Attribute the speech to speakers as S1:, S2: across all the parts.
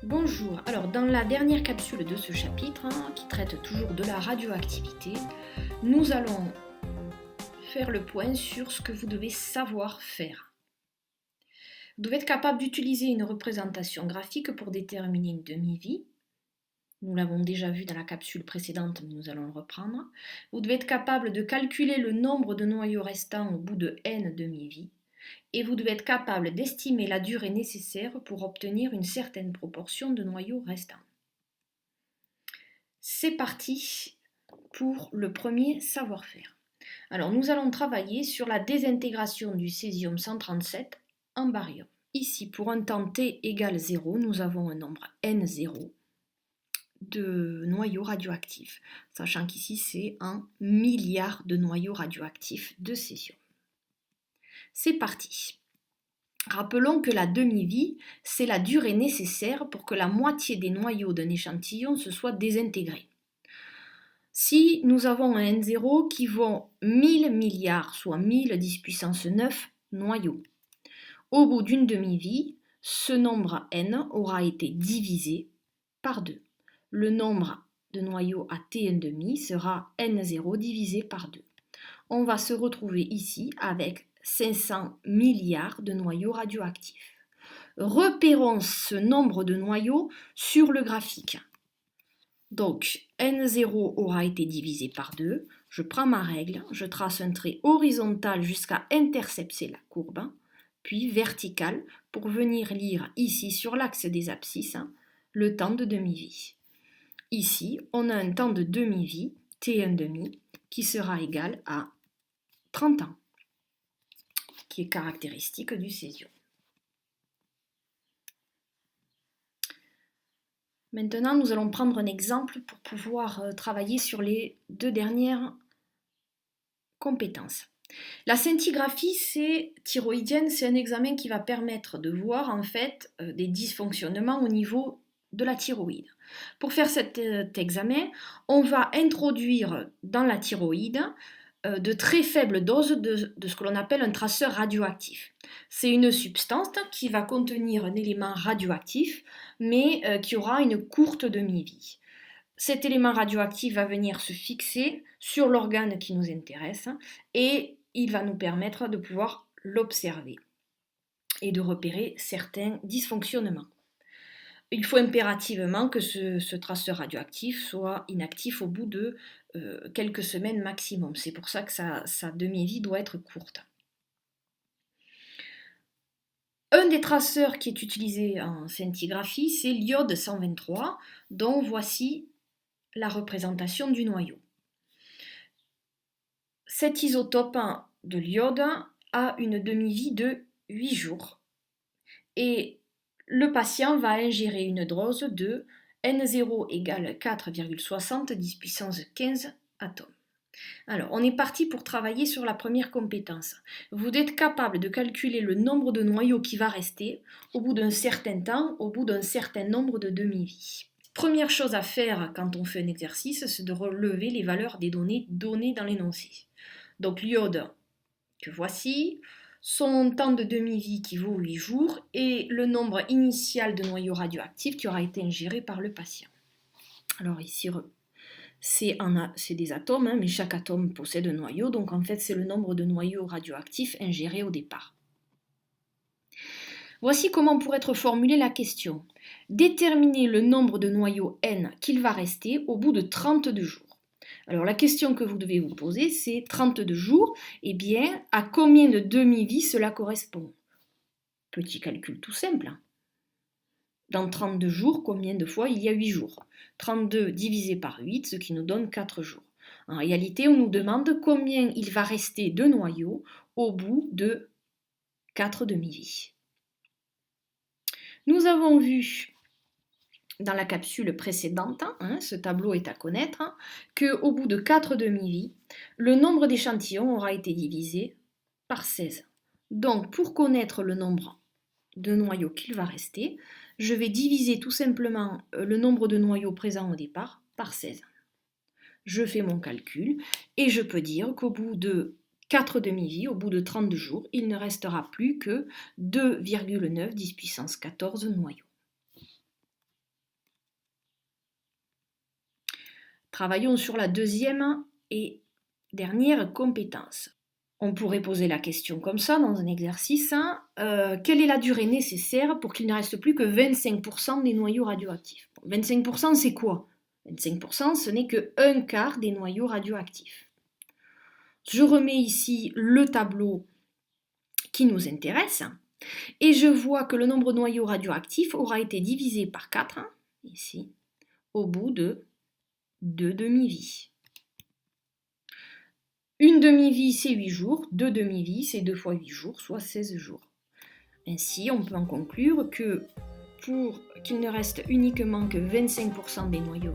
S1: Bonjour, alors dans la dernière capsule de ce chapitre, qui traite toujours de la radioactivité, nous allons faire le point sur ce que vous devez savoir faire. Vous devez être capable d'utiliser une représentation graphique pour déterminer une demi-vie. Nous l'avons déjà vu dans la capsule précédente, mais nous allons le reprendre. Vous devez être capable de calculer le nombre de noyaux restants au bout de n demi-vies. Et vous devez être capable d'estimer la durée nécessaire pour obtenir une certaine proportion de noyaux restants. C'est parti pour le premier savoir-faire. Alors nous allons travailler sur la désintégration du césium-137 en barium. Ici, pour un temps t égale 0, nous avons un nombre n0 de noyaux radioactifs, sachant qu'ici c'est un milliard de noyaux radioactifs de césium. C'est parti. Rappelons que la demi-vie, c'est la durée nécessaire pour que la moitié des noyaux d'un échantillon se soit désintégrés. Si nous avons un N0 qui vaut 1000 milliards, soit 1000 10 puissance 9 noyaux, au bout d'une demi-vie, ce nombre N aura été divisé par 2. Le nombre de noyaux à T1,5 sera N0 divisé par 2. On va se retrouver ici avec 500 milliards de noyaux radioactifs. Repérons ce nombre de noyaux sur le graphique. Donc, N0 aura été divisé par 2. Je prends ma règle, je trace un trait horizontal jusqu'à intercepter la courbe, puis vertical pour venir lire ici sur l'axe des abscisses le temps de demi-vie. Ici, on a un temps de demi-vie, T1,5, qui sera égal à 30 ans, qui est caractéristique du césium. Maintenant, nous allons prendre un exemple pour pouvoir travailler sur les deux dernières compétences. La scintigraphie thyroïdienne, c'est un examen qui va permettre de voir en fait des dysfonctionnements au niveau de la thyroïde. Pour faire cet examen, on va introduire dans la thyroïde de très faibles doses de ce que l'on appelle un traceur radioactif. C'est une substance qui va contenir un élément radioactif, mais qui aura une courte demi-vie. Cet élément radioactif va venir se fixer sur l'organe qui nous intéresse et il va nous permettre de pouvoir l'observer et de repérer certains dysfonctionnements. Il faut impérativement que ce traceur radioactif soit inactif au bout de quelques semaines maximum. C'est pour ça que sa demi-vie doit être courte. Un des traceurs qui est utilisé en scintigraphie, c'est l'iode 123, dont voici la représentation du noyau. Cet isotope de l'iode a une demi-vie de 8 jours et le patient va ingérer une dose de N0 égale 4,60 10 puissance 15 atomes. Alors, on est parti pour travailler sur la première compétence. Vous êtes capable de calculer le nombre de noyaux qui va rester au bout d'un certain temps, au bout d'un certain nombre de demi-vies. Première chose à faire quand on fait un exercice, c'est de relever les valeurs des données données dans l'énoncé. Donc l'iode que voici, son temps de demi-vie qui vaut 8 jours et le nombre initial de noyaux radioactifs qui aura été ingéré par le patient. Alors ici, c'est des atomes, mais chaque atome possède un noyau, donc en fait c'est le nombre de noyaux radioactifs ingérés au départ. Voici comment pourrait être formulée la question. Déterminer le nombre de noyaux N qu'il va rester au bout de 32 jours. Alors la question que vous devez vous poser, c'est 32 jours, eh bien, à combien de demi-vies cela correspond? Petit calcul tout simple. Dans 32 jours, combien de fois il y a 8 jours? 32 divisé par 8, ce qui nous donne 4 jours. En réalité, on nous demande combien il va rester de noyaux au bout de 4 demi-vies. Nous avons vu dans la capsule précédente, ce tableau est à connaître, qu'au bout de 4 demi-vies, le nombre d'échantillons aura été divisé par 16. Donc, pour connaître le nombre de noyaux qu'il va rester, je vais diviser tout simplement le nombre de noyaux présents au départ par 16. Je fais mon calcul et je peux dire qu'au bout de 4 demi-vies, au bout de 32 jours, il ne restera plus que 2,9 10 puissance 14 noyaux. Travaillons sur la deuxième et dernière compétence. On pourrait poser la question comme ça dans un exercice. Quelle est la durée nécessaire pour qu'il ne reste plus que 25% des noyaux radioactifs? 25% c'est quoi? 25% ce n'est que un quart des noyaux radioactifs. Je remets ici le tableau qui nous intéresse et je vois que le nombre de noyaux radioactifs aura été divisé par 4, ici, au bout de 2 demi-vies. Une demi-vie, c'est 8 jours. 2 demi-vies, c'est 2 fois 8 jours, soit 16 jours. Ainsi, on peut en conclure que pour qu'il ne reste uniquement que 25% des noyaux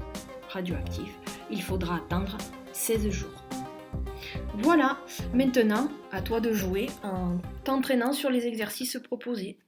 S1: radioactifs, il faudra attendre 16 jours. Voilà, maintenant, à toi de jouer en t'entraînant sur les exercices proposés.